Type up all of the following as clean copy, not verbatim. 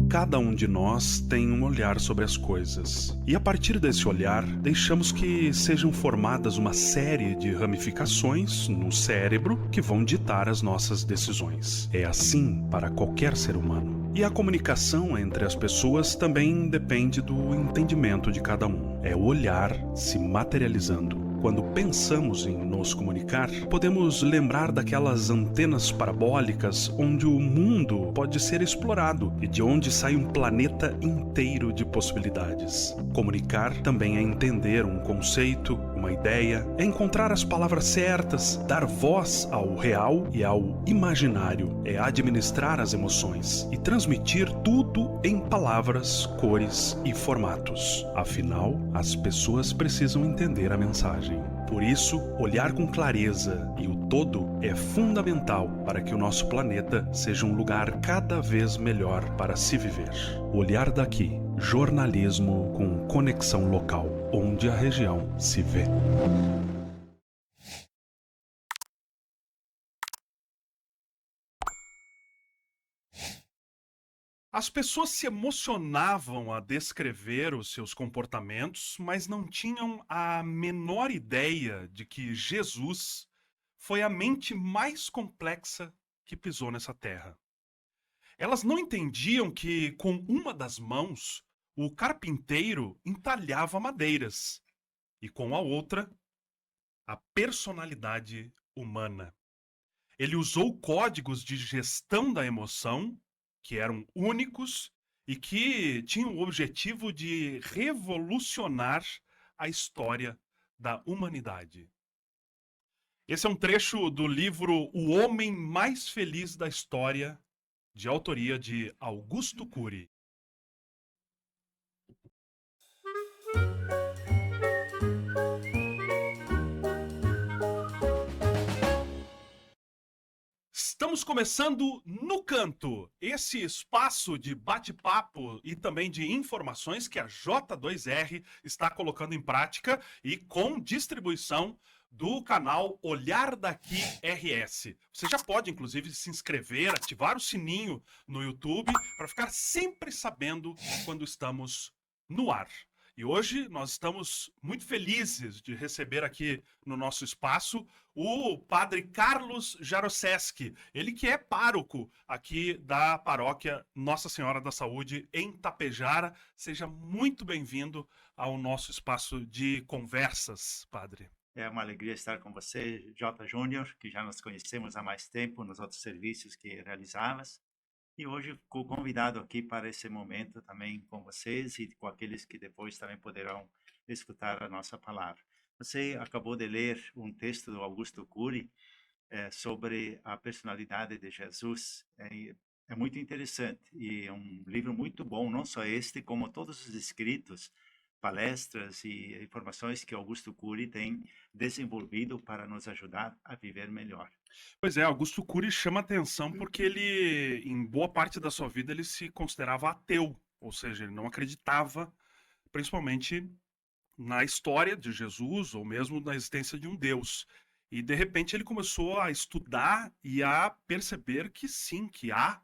Cada um de nós tem um olhar sobre as coisas. E a partir desse olhar, deixamos que sejam formadas uma série de ramificações no cérebro que vão ditar as nossas decisões. É assim para qualquer ser humano. E a comunicação entre as pessoas também depende do entendimento de cada um. É o olhar se materializando. Quando pensamos em nos comunicar, podemos lembrar daquelas antenas parabólicas onde o mundo pode ser explorado e de onde sai um planeta inteiro de possibilidades. Comunicar também é entender um conceito, uma ideia, é encontrar as palavras certas, dar voz ao real e ao imaginário, é administrar as emoções e transmitir tudo em palavras, cores e formatos. Afinal, as pessoas precisam entender a mensagem. Por isso, olhar com clareza e o todo é fundamental para que o nosso planeta seja um lugar cada vez melhor para se viver. Olhar daqui, jornalismo com conexão local, onde a região se vê. As pessoas se emocionavam a descrever os seus comportamentos, mas não tinham a menor ideia de que Jesus foi a mente mais complexa que pisou nessa terra. Elas não entendiam que, com uma das mãos, o carpinteiro entalhava madeiras, e com a outra, a personalidade humana. Ele usou códigos de gestão da emoção que eram únicos e que tinham o objetivo de revolucionar a história da humanidade. Esse é um trecho do livro O Homem Mais Feliz da História, de autoria de Augusto Cury. Estamos começando No Canto, esse espaço de bate-papo e também de informações que a J2R está colocando em prática e com distribuição do canal Olhar Daqui RS. Você já pode, inclusive, se inscrever, ativar o sininho no YouTube para ficar sempre sabendo quando estamos no ar. E hoje nós estamos muito felizes de receber aqui no nosso espaço o padre Carlos Jaroszewski, ele que é pároco aqui da paróquia Nossa Senhora da Saúde em Tapejara. Seja muito bem-vindo ao nosso espaço de conversas, padre. É uma alegria estar com você, J. Júnior, que já nos conhecemos há mais tempo nos outros serviços que realizavas. E hoje convidado aqui para esse momento também com vocês e com aqueles que depois também poderão escutar a nossa palavra. Você acabou de ler um texto do Augusto Cury sobre a personalidade de Jesus. É muito interessante e é um livro muito bom, não só este, como todos os escritos, palestras e informações que Augusto Cury tem desenvolvido para nos ajudar a viver melhor. Pois é, Augusto Cury chama atenção porque ele, em boa parte da sua vida, ele se considerava ateu, ou seja, ele não acreditava, principalmente na história de Jesus ou mesmo na existência de um Deus. E de repente ele começou a estudar e a perceber que sim, que há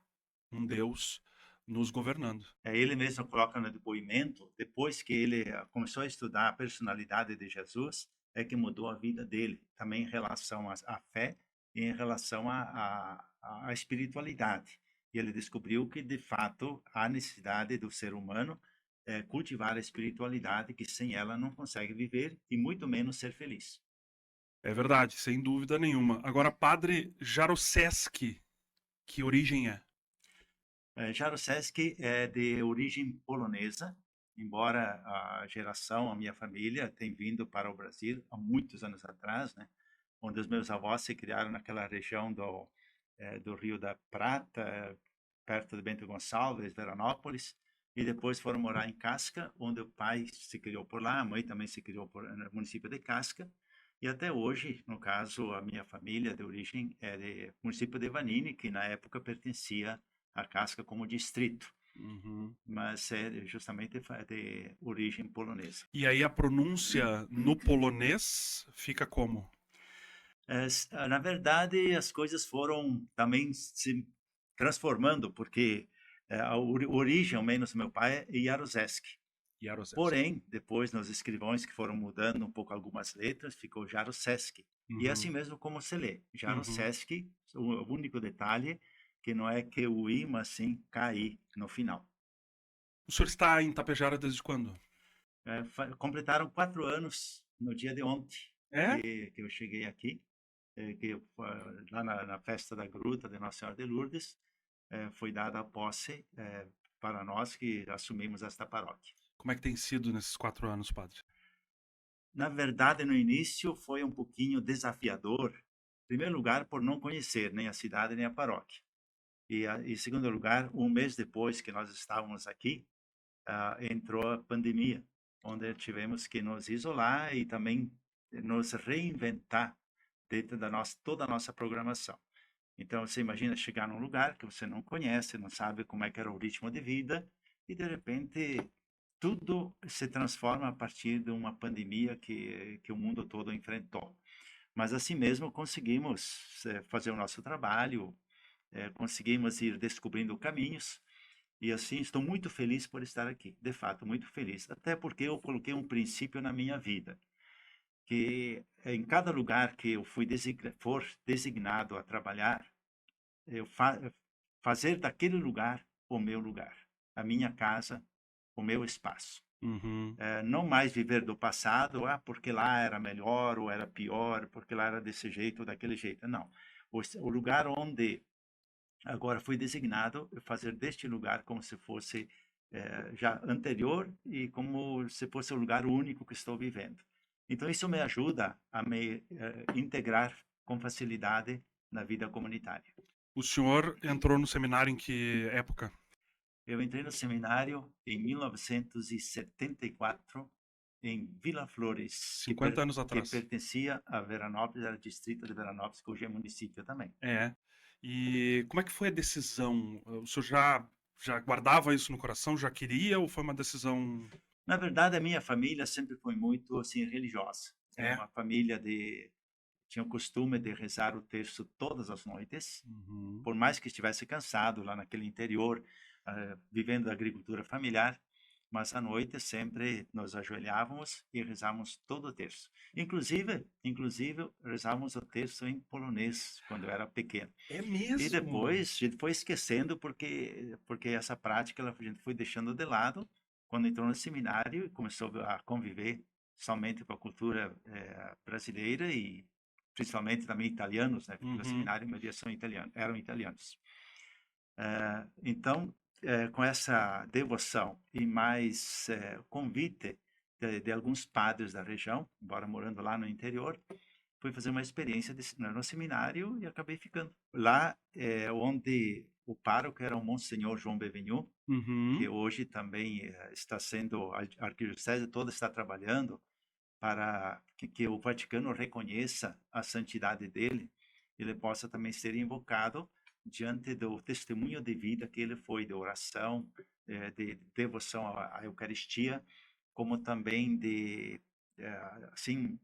um Deus nos governando. Ele mesmo coloca no depoimento, depois que ele começou a estudar a personalidade de Jesus, é que mudou a vida dele, também em relação à fé e em relação à espiritualidade. E ele descobriu que, de fato, há necessidade do ser humano cultivar a espiritualidade, que sem ela não consegue viver e muito menos ser feliz. É verdade, sem dúvida nenhuma. Agora, padre Jaroszewski, que origem é? Jaroszewski é de origem polonesa, embora a minha família, tenha vindo para o Brasil há muitos anos atrás, né? Onde os meus avós se criaram naquela região do Rio da Prata, perto de Bento Gonçalves, Veranópolis, e depois foram morar em Casca, onde o pai se criou por lá, a mãe também se criou no município de Casca, e até hoje, no caso, a minha família de origem é do município de Vanini, que na época pertencia a Casca como distrito, mas é justamente de origem polonesa. E aí a pronúncia no polonês fica como? Na verdade, as coisas foram também se transformando, porque A origem, ao menos, do meu pai é Jaruzelski. Jaruzelski. Porém, depois, nos escrivões que foram mudando um pouco algumas letras, ficou Jaruzelski. E é assim Uhum. mesmo como se lê. Uhum. Jaruzelski, o único detalhe que não é QI, mas sim KI no final. O senhor está em Tapejara desde quando? Completaram 4 anos no dia de ontem É? que eu cheguei aqui, lá na festa da Gruta de Nossa Senhora de Lourdes, foi dada a posse para nós que assumimos esta paróquia. Como é que tem sido nesses 4 anos, padre? Na verdade, no início foi um pouquinho desafiador, em primeiro lugar, por não conhecer nem a cidade nem a paróquia. Em segundo lugar, um mês depois que nós estávamos aqui, entrou a pandemia, onde tivemos que nos isolar e também nos reinventar dentro da toda a nossa programação. Então, você imagina chegar num lugar que você não conhece, não sabe como é que era o ritmo de vida, e de repente tudo se transforma a partir de uma pandemia que o mundo todo enfrentou. Mas assim mesmo conseguimos fazer o nosso trabalho, conseguimos ir descobrindo caminhos, e assim estou muito feliz por estar aqui, de fato, muito feliz. Até porque eu coloquei um princípio na minha vida, que em cada lugar que eu for designado a trabalhar, eu fazer daquele lugar o meu lugar, a minha casa, o meu espaço. Uhum. Não mais viver do passado, porque lá era melhor ou era pior, porque lá era desse jeito ou daquele jeito. Não. O lugar onde agora fui designado, fazer deste lugar como se fosse já anterior e como se fosse o lugar único que estou vivendo. Então, isso me ajuda a me integrar com facilidade na vida comunitária. O senhor entrou no seminário em que época? Eu entrei no seminário em 1974, em Vila Flores, 50 anos que atrás. pertencia a Veranópolis, era distrito de Veranópolis, que hoje é município também. É. E como é que foi a decisão? O senhor já guardava isso no coração? Já queria ou foi uma decisão? Na verdade, a minha família sempre foi muito assim religiosa. Era É. uma família tinha o costume de rezar o terço todas as noites, Uhum. por mais que estivesse cansado lá naquele interior, vivendo da agricultura familiar, mas à noite sempre nos ajoelhávamos e rezávamos todo o terço. Inclusive rezávamos o terço em polonês quando eu era pequeno. É E mesmo? depois a gente foi esquecendo porque essa prática a gente foi deixando de lado quando entrou no seminário e começou a conviver somente com a cultura brasileira e principalmente também italianos, né? Porque no Uhum. seminário a maioria eram italianos. Então, com essa devoção e mais convite de alguns padres da região, embora morando lá no interior, fui fazer uma experiência no seminário e acabei ficando. Lá onde o pároco era o Monsenhor João Bevenu, que Uhum. hoje também está sendo, a arquidiocese toda está trabalhando para que o Vaticano reconheça a santidade dele, ele possa também ser invocado diante do testemunho de vida que ele foi, de oração, de devoção à Eucaristia, como também de, assim,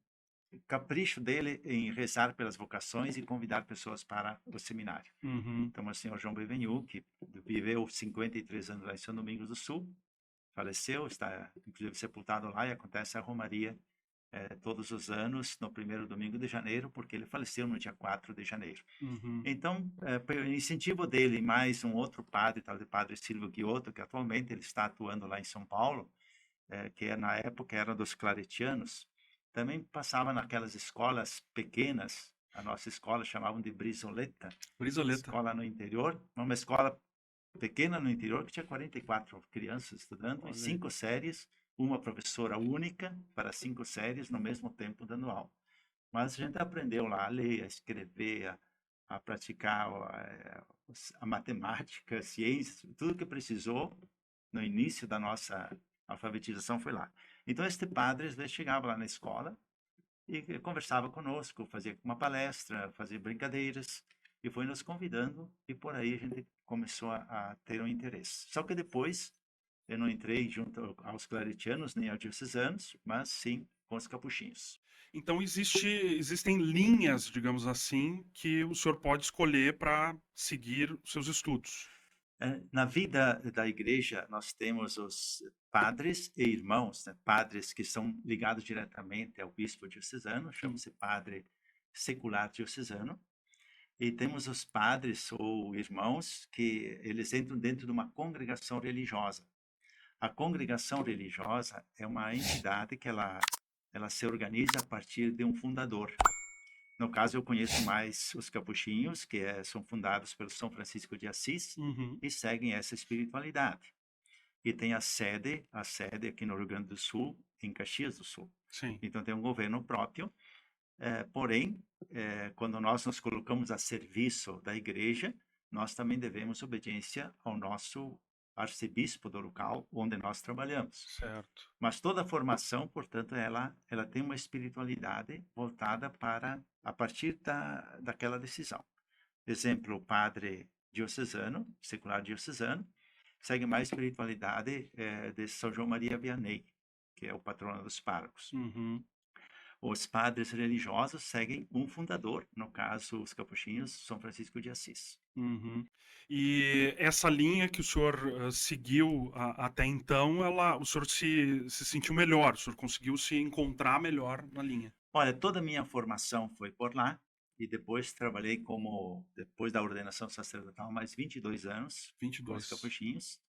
capricho dele em rezar pelas vocações e convidar pessoas para o seminário. Uhum. Então, o senhor João Bevenu, que viveu 53 anos lá em São Domingos do Sul, faleceu, está inclusive sepultado lá e acontece a romaria todos os anos, no primeiro domingo de janeiro, porque ele faleceu no dia 4 de janeiro. Uhum. Então, pelo incentivo dele, mais um outro padre, tal de Padre Silvio Giotto, que atualmente ele está atuando lá em São Paulo, que na época era dos claretianos, também passava naquelas escolas pequenas, a nossa escola chamavam de Brisoleta, Brisoleta. escola no interior, uma escola pequena no interior que tinha 44 crianças estudando, em Olha aí. 5 séries, uma professora única para 5 séries no mesmo tempo dando aula. Mas a gente aprendeu lá a ler, a escrever, a praticar a matemática, a ciência, tudo que precisou no início da nossa alfabetização foi lá. Então, este padre, às vezes, chegava lá na escola e conversava conosco, fazia uma palestra, fazia brincadeiras, e foi nos convidando, e por aí a gente começou a ter um interesse. Só que depois, eu não entrei junto aos claretianos, nem aos diocesanos, mas sim com os capuchinhos. Então existem linhas, digamos assim, que o senhor pode escolher para seguir os seus estudos. Na vida da igreja, nós temos os padres e irmãos, né? Padres que são ligados diretamente ao bispo diocesano, Sim. chama-se padre secular diocesano, e temos os padres ou irmãos que eles entram dentro de uma congregação religiosa. A congregação religiosa é uma entidade que ela se organiza a partir de um fundador. No caso, eu conheço mais os capuchinhos, que são fundados pelo São Francisco de Assis Uhum. e seguem essa espiritualidade. E tem a sede aqui no Rio Grande do Sul, em Caxias do Sul. Sim. Então tem um governo próprio, porém, quando nós nos colocamos a serviço da igreja, nós também devemos obediência ao nosso arcebispo do local onde nós trabalhamos. Certo. Mas toda a formação, portanto, ela tem uma espiritualidade voltada para a partir daquela decisão. Exemplo, o padre diocesano, secular diocesano, segue mais a espiritualidade de São João Maria Vianney, que é o patrono dos párocos. Uhum. Os padres religiosos seguem um fundador, no caso, os capuchinhos, São Francisco de Assis. Uhum. E essa linha que o senhor seguiu até então, o senhor se sentiu melhor, o senhor conseguiu se encontrar melhor na linha. Olha, toda a minha formação foi por lá, e depois trabalhei depois da ordenação sacerdotal, mais 22 anos com os 22. capuchinhos.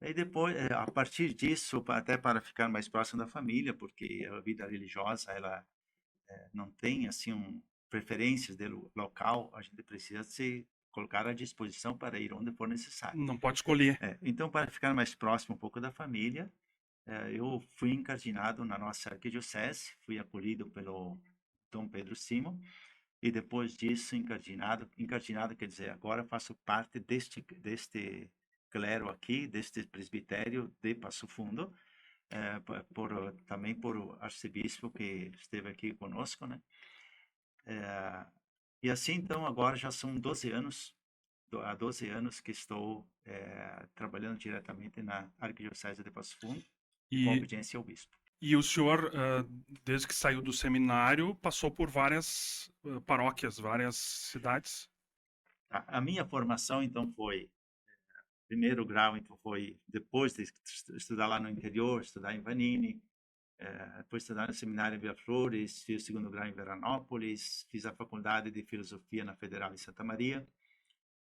E depois, a partir disso, até para ficar mais próximo da família, porque a vida religiosa, ela não tem, assim, preferências de local, a gente precisa se colocar à disposição para ir onde for necessário. Não pode escolher. Então, para ficar mais próximo um pouco da família, eu fui encardinado na nossa arquidiocese, fui acolhido pelo Dom Pedro Simo, e depois disso encardinado quer dizer, agora faço parte deste clero aqui, deste presbitério de Passo Fundo, também por o arcebispo que esteve aqui conosco, né? E assim, então, agora já são 12 anos, há 12 anos que estou trabalhando diretamente na Arquidiocese de Passo Fundo, com obediência ao bispo. E o senhor, desde que saiu do seminário, passou por várias paróquias, várias cidades? A minha formação, então, foi primeiro grau, então foi depois de estudar lá no interior, estudar em Vanini, depois estudar no seminário em Vila Flores, fiz o segundo grau em Veranópolis, fiz a faculdade de filosofia na Federal em Santa Maria.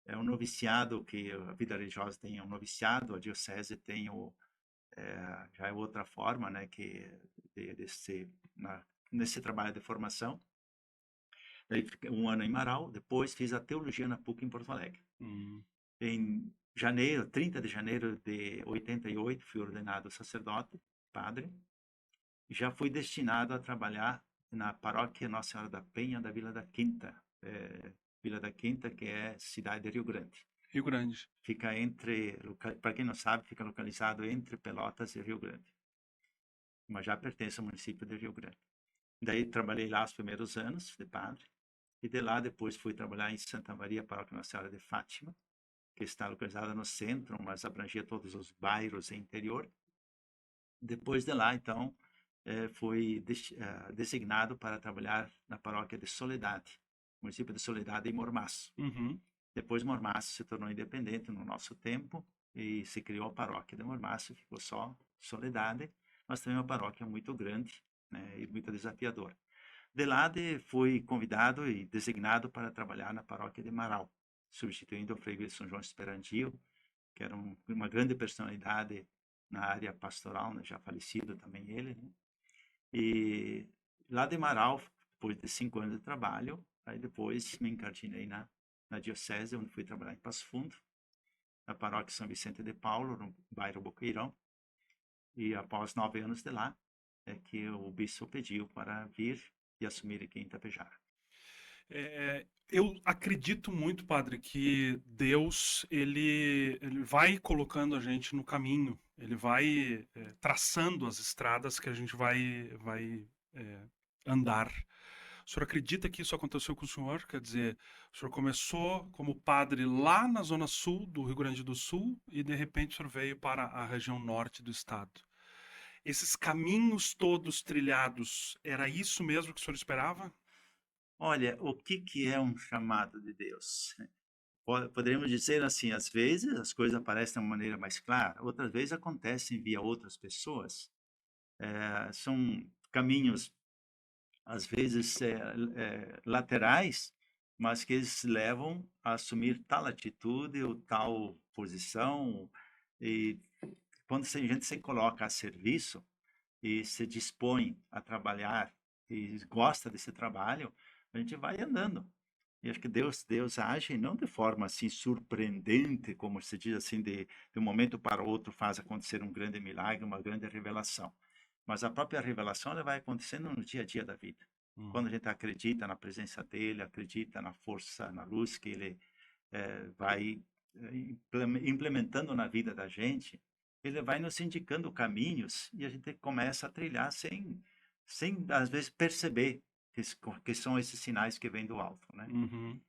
É um noviciado que a vida religiosa tem, um noviciado, a diocese tem já é outra forma, né, que nesse trabalho de formação. Daí fiquei um ano em Marau, depois fiz a teologia na PUC em Porto Alegre. Em janeiro, 30 de janeiro de 88, fui ordenado sacerdote, padre. Já fui destinado a trabalhar na paróquia Nossa Senhora da Penha da Vila da Quinta. Vila da Quinta, que é cidade de Rio Grande. Rio Grande. Fica para quem não sabe, fica localizado entre Pelotas e Rio Grande. Mas já pertence ao município de Rio Grande. Daí trabalhei lá os primeiros anos de padre. E de lá depois fui trabalhar em Santa Maria, paróquia Nossa Senhora de Fátima, que está localizada no centro, mas abrangia todos os bairros e interior. Depois de lá, então, fui designado para trabalhar na paróquia de Soledade, município de Soledade, em Mormaço. Uhum. Depois Mormaço se tornou independente no nosso tempo e se criou a paróquia de Mormaço, ficou só Soledade, mas também uma paróquia muito grande, né, e muito desafiadora. De lá fui convidado e designado para trabalhar na paróquia de Marau, substituindo o Frei São João Esperandio, que era uma grande personalidade na área pastoral, né, já falecido também ele, né? E lá de Marau, depois de 5 anos de trabalho, aí depois me encardinei na diocese, onde fui trabalhar em Passo Fundo, na paróquia São Vicente de Paulo, no bairro Boqueirão. E após 9 anos de lá, é que o bispo pediu para vir e assumir aqui em Itapejara. Eu acredito muito, padre, que Deus ele vai colocando a gente no caminho, ele vai traçando as estradas que a gente vai andar. O senhor acredita que isso aconteceu com o senhor? Quer dizer, o senhor começou como padre lá na zona sul do Rio Grande do Sul e de repente o senhor veio para a região norte do estado. Esses caminhos todos trilhados, era isso mesmo que o senhor esperava? Olha, o que é um chamado de Deus? Poderíamos dizer assim, às vezes as coisas aparecem de uma maneira mais clara, outras vezes acontecem via outras pessoas. São caminhos, às vezes, laterais, mas que eles levam a assumir tal atitude ou tal posição. E quando a gente se coloca a serviço e se dispõe a trabalhar e gosta desse trabalho, a gente vai andando. E acho que Deus age não de forma assim surpreendente, como se diz assim, de um momento para o outro faz acontecer um grande milagre, uma grande revelação. Mas a própria revelação ela vai acontecendo no dia a dia da vida. Quando a gente acredita na presença dele, acredita na força, na luz que ele vai implementando na vida da gente, ele vai nos indicando caminhos e a gente começa a trilhar sem às vezes perceber que são esses sinais que vêm do alto, né? Uhum.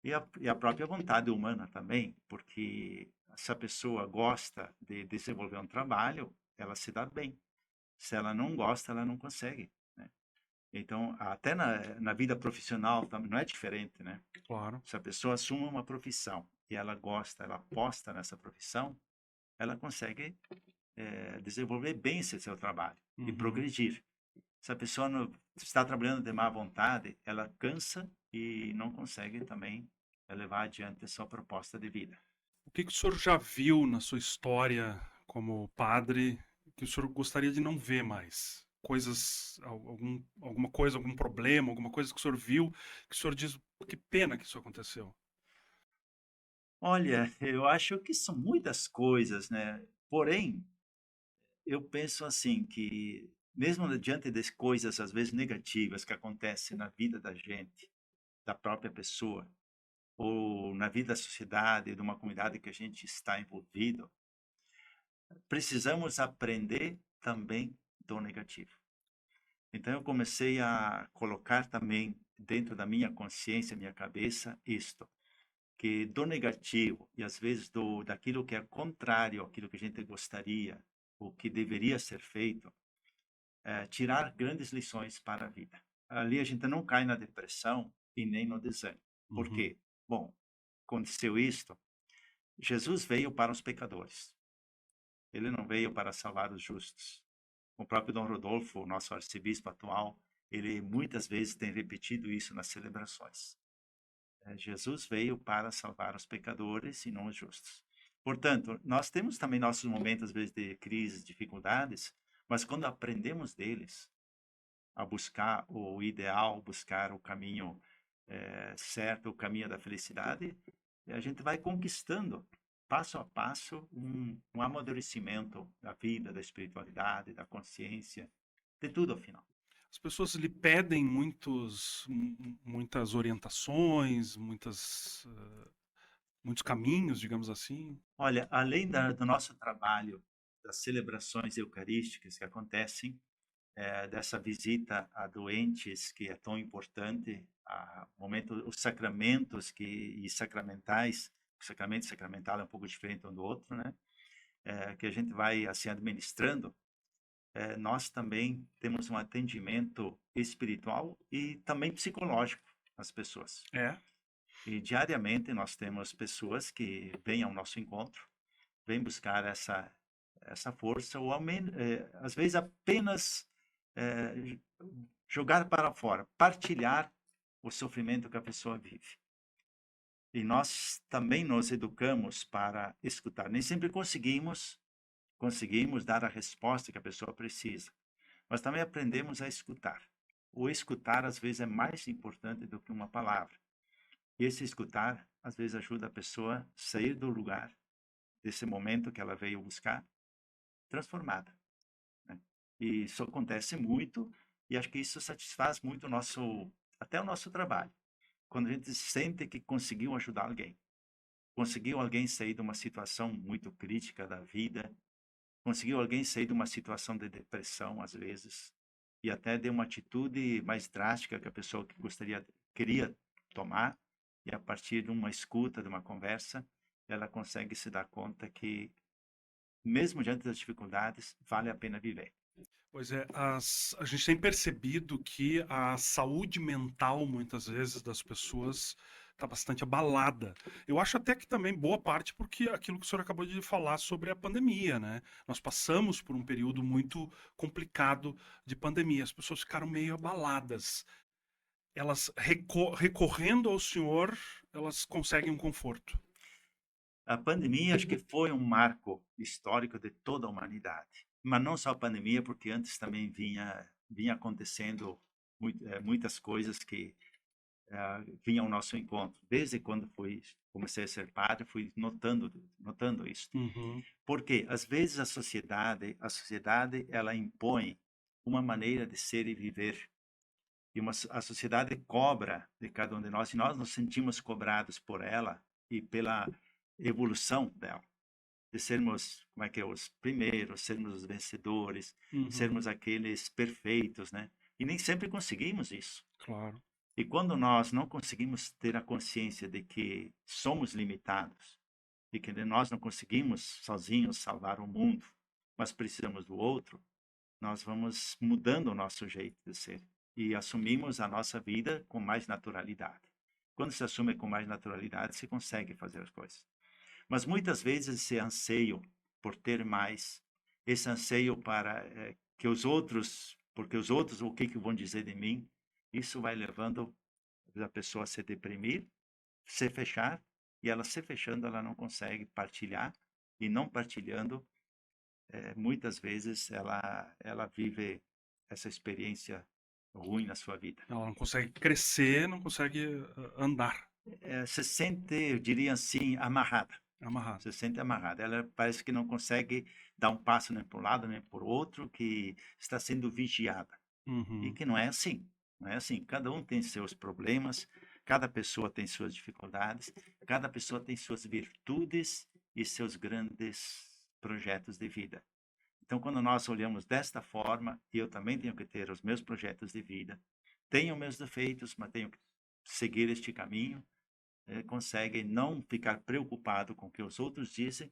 E a própria vontade humana também, porque se a pessoa gosta de desenvolver um trabalho, ela se dá bem. Se ela não gosta, ela não consegue, né? Então, até na vida profissional também não é diferente, né? Claro. Se a pessoa assume uma profissão e ela gosta, ela aposta nessa profissão, ela consegue desenvolver bem esse seu trabalho e Uhum. progredir. Se a pessoa não está trabalhando de má vontade, ela cansa e não consegue também levar adiante a sua proposta de vida. O que que o senhor já viu na sua história como padre que o senhor gostaria de não ver mais? Coisas, alguma coisa, algum problema, alguma coisa que o senhor viu, que o senhor diz, que pena que isso aconteceu. Olha, eu acho que são muitas coisas, né? Porém, eu penso assim que mesmo diante das coisas às vezes negativas que acontecem na vida da gente, da própria pessoa, ou na vida da sociedade, de uma comunidade que a gente está envolvido, precisamos aprender também do negativo. Então eu comecei a colocar também dentro da minha consciência, minha cabeça, isto, que do negativo e às vezes daquilo que é contrário àquilo que a gente gostaria, o que deveria ser feito, tirar grandes lições para a vida. Ali a gente não cai na depressão e nem no desânimo. Por Uhum. quê? Bom, aconteceu isto, Jesus veio para os pecadores. Ele não veio para salvar os justos. O próprio Dom Rodolfo, nosso arcebispo atual, ele muitas vezes tem repetido isso nas celebrações. Jesus veio para salvar os pecadores e não os justos. Portanto, nós temos também nossos momentos, às vezes, de crises, dificuldades, mas quando aprendemos deles, a buscar o ideal, buscar o caminho certo, o caminho da felicidade, a gente vai conquistando, passo a passo, um amadurecimento da vida, da espiritualidade, da consciência, de tudo, afinal. As pessoas lhe pedem muitas orientações, muitos caminhos, digamos assim. Olha, além do nosso trabalho, das celebrações eucarísticas que acontecem, dessa visita a doentes que é tão importante, momento, os sacramentos e sacramentais, o sacramento sacramental é um pouco diferente um do outro, né? Que a gente vai assim administrando, nós também temos um atendimento espiritual e também psicológico às pessoas. É. E diariamente nós temos pessoas que vêm ao nosso encontro, vêm buscar essa força, ou às vezes apenas eh, jogar para fora, partilhar o sofrimento que a pessoa vive. E nós também nos educamos para escutar. Nem sempre conseguimos dar a resposta que a pessoa precisa, mas também aprendemos a escutar. O escutar, às vezes, é mais importante do que uma palavra. E esse escutar, às vezes, ajuda a pessoa a sair do lugar, desse momento que ela veio buscar, transformada, né? E isso acontece muito, e acho que isso satisfaz muito até o nosso trabalho. Quando a gente sente que conseguiu ajudar alguém, conseguiu alguém sair de uma situação muito crítica da vida, conseguiu alguém sair de uma situação de depressão, às vezes, e até de uma atitude mais drástica que a pessoa queria tomar, e a partir de uma escuta, de uma conversa, ela consegue se dar conta que, mesmo diante das dificuldades, vale a pena viver. Pois é, a gente tem percebido que a saúde mental, muitas vezes, das pessoas tá bastante abalada. Eu acho até que também boa parte porque aquilo que o senhor acabou de falar sobre a pandemia, né? Nós passamos por um período muito complicado de pandemia. As pessoas ficaram meio abaladas. Elas recorrendo ao senhor, elas conseguem um conforto. A pandemia acho que foi um marco histórico de toda a humanidade, mas não só a pandemia, porque antes também vinha acontecendo muitas coisas que vinham ao nosso encontro. Desde quando comecei a ser padre, fui notando isso. Uhum, Porque às vezes a sociedade ela impõe uma maneira de ser e viver. E a sociedade cobra de cada um de nós, e nós nos sentimos cobrados por ela e pela evolução dela, de sermos, como é que é, os primeiros, sermos os vencedores, uhum, sermos aqueles perfeitos, né? E nem sempre conseguimos isso. claro. E quando nós não conseguimos ter a consciência de que somos limitados, e que nós não conseguimos sozinhos salvar o mundo, mas precisamos do outro, nós vamos mudando o nosso jeito de ser e assumimos a nossa vida com mais naturalidade. Quando se assume com mais naturalidade, se consegue fazer as coisas. Mas muitas vezes esse anseio por ter mais, esse anseio para que os outros, porque os outros, o que vão dizer de mim, isso vai levando a pessoa a se deprimir, se fechar, e ela se fechando, ela não consegue partilhar, e não partilhando, muitas vezes ela vive essa experiência ruim na sua vida. Ela não consegue crescer, não consegue andar Se sente, eu diria assim, amarrada. amarrado. Se sente amarrada. Ela parece que não consegue dar um passo nem para um lado nem para o outro, que está sendo vigiada. E Uhum. que não é assim. Não é assim. Cada um tem seus problemas, cada pessoa tem suas dificuldades, cada pessoa tem suas virtudes e seus grandes projetos de vida. Então, quando nós olhamos desta forma, eu também tenho que ter os meus projetos de vida, tenho meus defeitos, mas tenho que seguir este caminho, consegue não ficar preocupado com o que os outros dizem,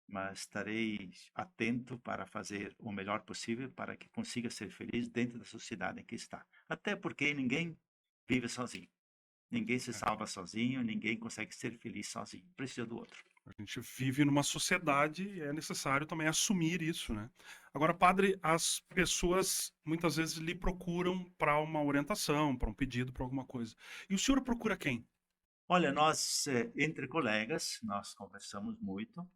mas estarei atento para fazer o melhor possível para que consiga ser feliz dentro da sociedade em que está. Até porque ninguém vive sozinho. Ninguém se É. salva sozinho, ninguém consegue ser feliz sozinho. Precisa do outro. A gente vive numa sociedade e é necessário também assumir isso, né? Agora, padre, as pessoas muitas vezes lhe procuram para uma orientação, para um pedido, para alguma coisa. E o senhor procura quem? Olha, nós, entre colegas, nós conversamos muito,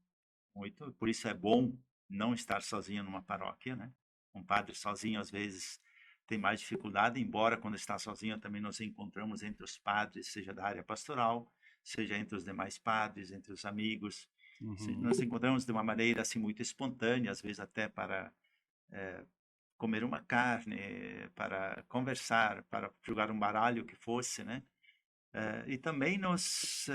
muito, por isso é bom não estar sozinho numa paróquia, né? Um padre sozinho, às vezes, tem mais dificuldade, embora quando está sozinho também nos encontramos entre os padres, seja da área pastoral, seja entre os demais padres, entre os amigos. Uhum. Nos encontramos de uma maneira assim muito espontânea, às vezes até para comer uma carne, para conversar, para jogar um baralho que fosse, né? E também nós,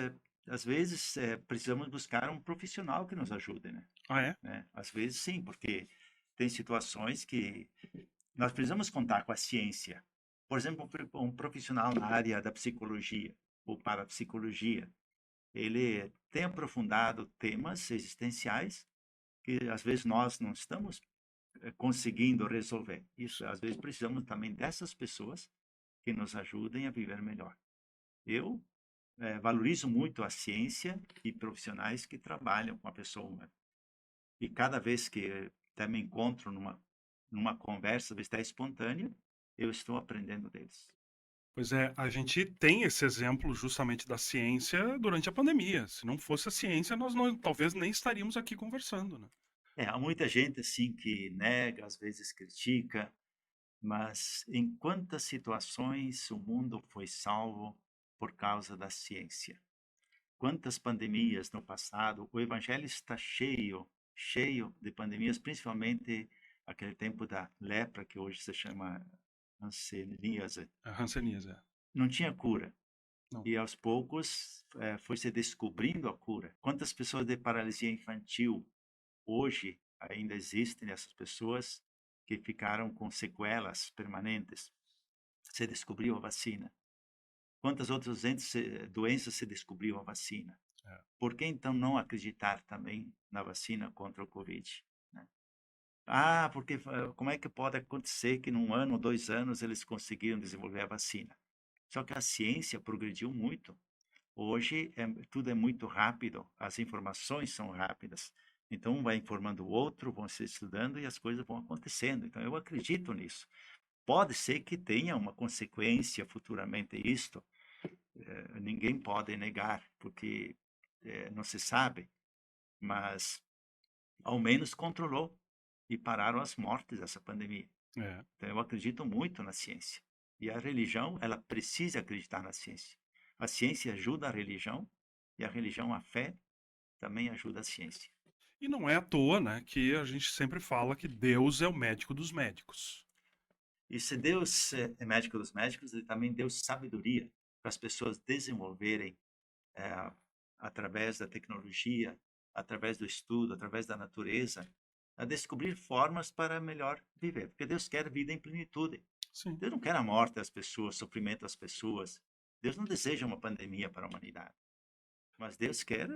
às vezes, precisamos buscar um profissional que nos ajude, né? Ah, é? Às vezes sim, porque tem situações que nós precisamos contar com a ciência. Por exemplo, um profissional na área da psicologia ou parapsicologia, ele tem aprofundado temas existenciais que às vezes nós não estamos conseguindo resolver. Isso, às vezes precisamos também dessas pessoas que nos ajudem a viver melhor. Eu valorizo muito a ciência e profissionais que trabalham com a pessoa humana. E cada vez que até me encontro numa conversa, até espontânea, eu estou aprendendo deles. Pois é, a gente tem esse exemplo justamente da ciência durante a pandemia. Se não fosse a ciência, nós não, talvez nem estaríamos aqui conversando, né? Há muita gente assim que nega, às vezes critica, mas em quantas situações o mundo foi salvo por causa da ciência? Quantas pandemias no passado? O evangelho está cheio, cheio de pandemias, principalmente aquele tempo da lepra, que hoje se chama hanseníase. A hanseníase, é. Não tinha cura. Não. E aos poucos foi se descobrindo a cura. Quantas pessoas de paralisia infantil hoje ainda existem essas pessoas que ficaram com sequelas permanentes? Se descobriu a vacina. Quantas outras doenças se descobriu a vacina? É. Por que então não acreditar também na vacina contra o Covid? Né? Ah, porque como é que pode acontecer que num ano, 2 anos, eles conseguiram desenvolver a vacina? Só que a ciência progrediu muito. Hoje tudo é muito rápido, as informações são rápidas. Então, um vai informando o outro, vão se estudando e as coisas vão acontecendo. Então, eu acredito nisso. Pode ser que tenha uma consequência futuramente isto, ninguém pode negar, porque não se sabe, mas ao menos controlou e pararam as mortes dessa pandemia. É. Então, eu acredito muito na ciência. E a religião, ela precisa acreditar na ciência. A ciência ajuda a religião e a religião, a fé, também ajuda a ciência. E não é à toa, né, que a gente sempre fala que Deus é o médico dos médicos. E se Deus é médico dos médicos, ele também deu sabedoria para as pessoas desenvolverem, eh, através da tecnologia, através do estudo, através da natureza, a descobrir formas para melhor viver. Porque Deus quer vida em plenitude. Sim. Deus não quer a morte das pessoas, sofrimento das pessoas. Deus não deseja uma pandemia para a humanidade. Mas Deus quer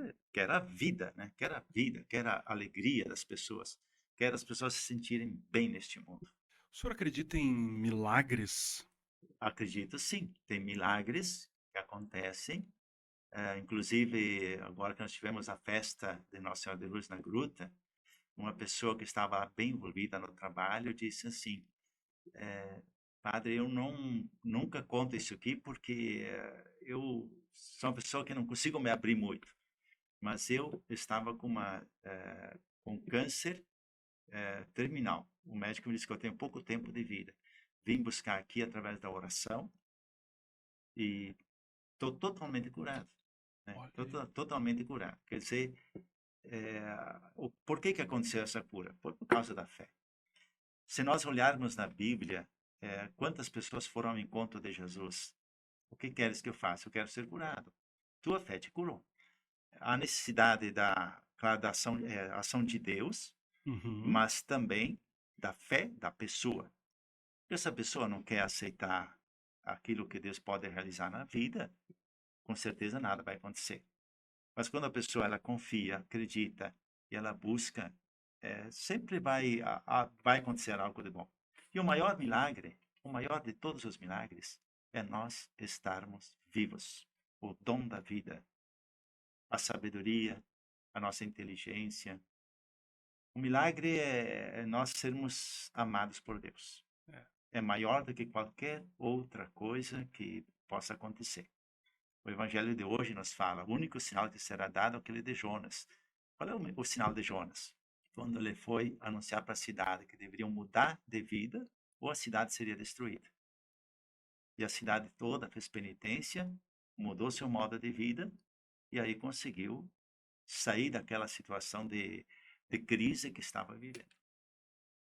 a vida, né? Quer a vida, quer a alegria das pessoas, quer as pessoas se sentirem bem neste mundo. O senhor acredita em milagres? Acredito sim, tem milagres que acontecem. Inclusive, agora que nós tivemos a festa de Nossa Senhora de Lourdes na Gruta, uma pessoa que estava bem envolvida no trabalho disse assim: Padre, eu nunca conto isso aqui porque eu sou uma pessoa que não consigo me abrir muito. Mas eu estava com câncer terminal. O médico me disse que eu tenho pouco tempo de vida. Vim buscar aqui através da oração e estou totalmente curado. Né? Olha Tô aí. totalmente curado. Quer dizer, por que aconteceu essa cura? Por causa da fé. Se nós olharmos na Bíblia, quantas pessoas foram ao encontro de Jesus? O que queres que eu faça? Eu quero ser curado. Tua fé te curou. A necessidade claro, da ação de Deus, Uhum. mas também da fé da pessoa. Se essa pessoa não quer aceitar aquilo que Deus pode realizar na vida, com certeza nada vai acontecer. Mas quando a pessoa ela confia, acredita e ela busca, sempre vai acontecer algo de bom. E o maior milagre, o maior de todos os milagres, é nós estarmos vivos. O dom da vida, a sabedoria, a nossa inteligência. O milagre é nós sermos amados por Deus. É. É maior do que qualquer outra coisa que possa acontecer. O evangelho de hoje nos fala, o único sinal que será dado é aquele de Jonas. Qual é o sinal de Jonas? Quando ele foi anunciar para a cidade que deveriam mudar de vida ou a cidade seria destruída. E a cidade toda fez penitência, mudou seu modo de vida e aí conseguiu sair daquela situação de crise que estava vivendo.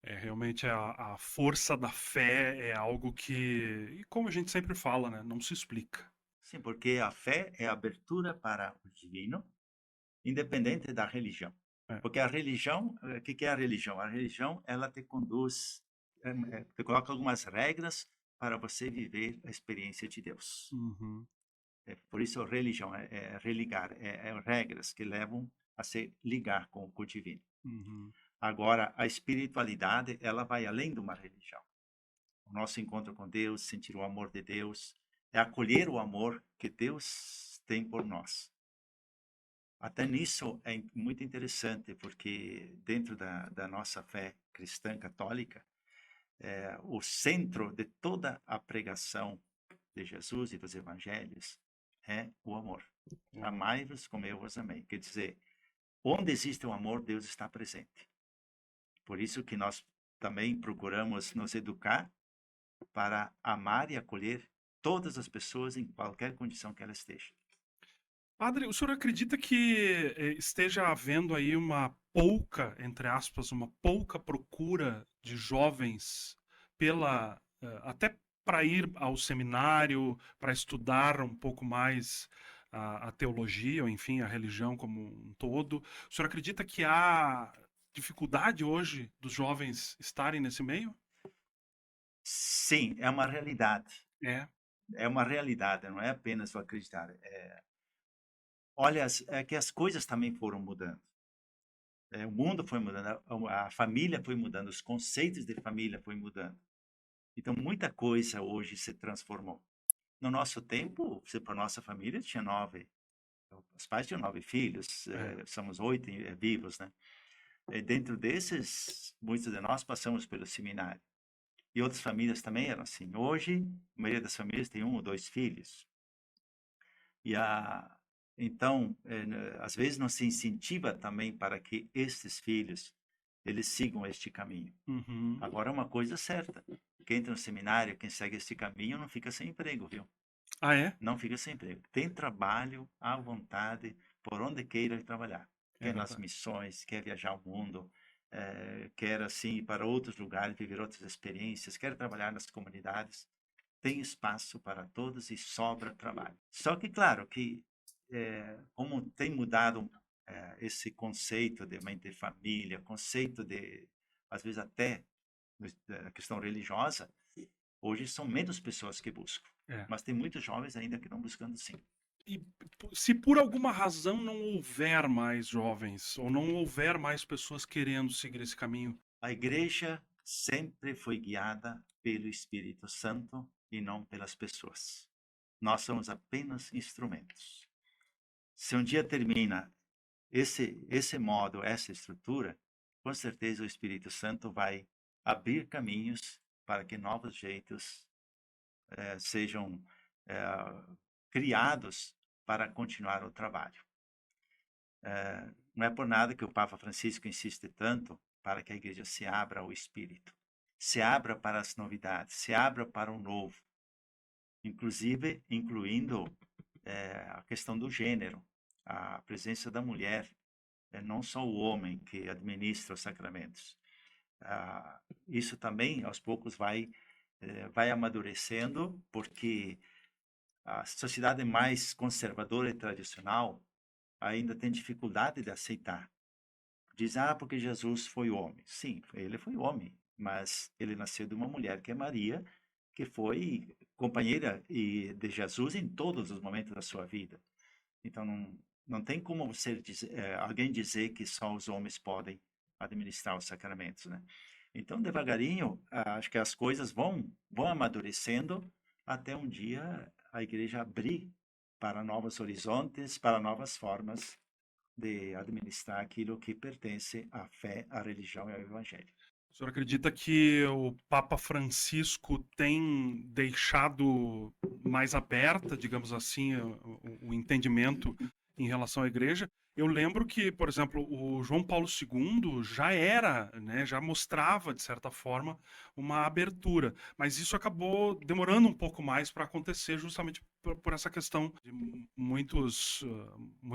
É realmente a força da fé é algo que, e como a gente sempre fala, né, não se explica. Sim, porque a fé é a abertura para o divino, independente da religião. É. Porque a religião, o que é a religião? A religião, ela te conduz, te coloca algumas regras para você viver a experiência de Deus. Uhum. Por isso, religião é religar, é regras que levam a se ligar com o divino. Uhum. Agora, a espiritualidade, ela vai além de uma religião. O nosso encontro com Deus, sentir o amor de Deus, é acolher o amor que Deus tem por nós. Até nisso é muito interessante, porque dentro da nossa fé cristã católica, o centro de toda a pregação de Jesus e dos evangelhos é o amor. O amor. Amai-vos como eu vos amei. Quer dizer, onde existe o amor, Deus está presente. Por isso que nós também procuramos nos educar para amar e acolher todas as pessoas em qualquer condição que elas estejam. Padre, o senhor acredita que esteja havendo aí uma pouca, entre aspas, uma pouca procura de jovens pela, até para ir ao seminário, para estudar um pouco mais a teologia, ou enfim, a religião como um todo? O senhor acredita que há dificuldade hoje dos jovens estarem nesse meio? Sim, é uma realidade. É. É uma realidade, não é apenas o acreditar. Olha, é que as coisas também foram mudando. O mundo foi mudando, a família foi mudando, os conceitos de família foi mudando. Então, muita coisa hoje se transformou. No nosso tempo, se para nossa família tinha Os pais tinham 9 filhos, É. somos 8 vivos, né? E dentro desses, muitos de nós passamos pelo seminário. E outras famílias também eram assim. Hoje, a maioria das famílias tem 1 ou 2 filhos. E então, às vezes não se incentiva também para que estes filhos eles sigam este caminho. Uhum. Agora, uma coisa é certa: quem entra no seminário, quem segue este caminho, não fica sem emprego, viu? Ah, é? Não fica sem emprego. Tem trabalho à vontade, por onde queira trabalhar. É Quer nas verdade. missões, quer viajar o mundo, quer assim ir para outros lugares, viver outras experiências, quer trabalhar nas comunidades. Tem espaço para todos e sobra trabalho. Só que, claro, que como tem mudado esse conceito de mãe de família, conceito de, às vezes até a questão religiosa, hoje são menos pessoas que buscam. É. Mas tem muitos jovens ainda que estão buscando sim. E se por alguma razão não houver mais jovens, ou não houver mais pessoas querendo seguir esse caminho, A igreja sempre foi guiada pelo Espírito Santo e não pelas pessoas. Nós somos apenas instrumentos. Se um dia termina esse modo, essa estrutura, com certeza o Espírito Santo vai abrir caminhos para que novos jeitos sejam criados para continuar o trabalho. Não é por nada que o Papa Francisco insiste tanto para que a igreja se abra ao Espírito, se abra para as novidades, se abra para o novo, inclusive incluindo a questão do gênero, a presença da mulher, não só o homem que administra os sacramentos. Isso também, aos poucos, vai amadurecendo, porque a sociedade mais conservadora e tradicional ainda tem dificuldade de aceitar. Diz, porque Jesus foi homem. Sim, ele foi homem, mas ele nasceu de uma mulher que é Maria, que foi companheira de Jesus em todos os momentos da sua vida. Então, não tem como alguém dizer que só os homens podem administrar os sacramentos, né? Então, devagarinho, acho que as coisas vão amadurecendo até um dia a igreja abrir para novos horizontes, para novas formas de administrar aquilo que pertence à fé, à religião e ao evangelho. o senhor acredita que o Papa Francisco tem deixado mais aberta, digamos assim, o entendimento em relação à igreja? Eu lembro que, por exemplo, o João Paulo II já era, né, já mostrava, de certa forma, uma abertura, mas isso acabou demorando um pouco mais para acontecer justamente por essa questão de muitos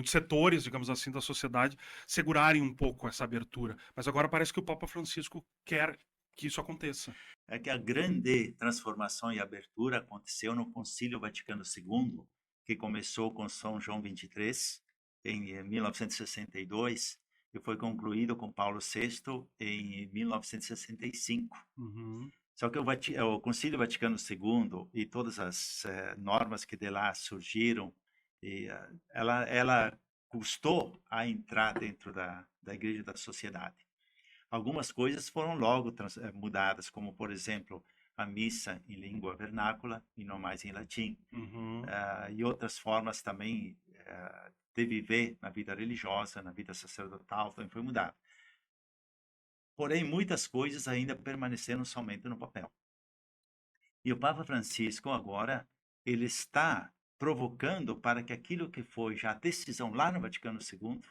setores, digamos assim, da sociedade segurarem um pouco essa abertura. Mas agora parece que o Papa Francisco quer que isso aconteça. É que a grande transformação e abertura aconteceu no Concílio Vaticano II, que começou com São João XXIII, em 1962, e foi concluído com Paulo VI em 1965. Uhum. Só que o Concílio Vaticano II e todas as normas que de lá surgiram, ela custou a entrar dentro da igreja e da sociedade. Algumas coisas foram logo mudadas, como, por exemplo, a missa em língua vernácula e não mais em latim. Uhum. E outras formas também de viver na vida religiosa, na vida sacerdotal, também foi mudado. Porém, muitas coisas ainda permaneceram somente no papel. E o Papa Francisco agora, ele está provocando para que aquilo que foi já decisão lá no Vaticano II,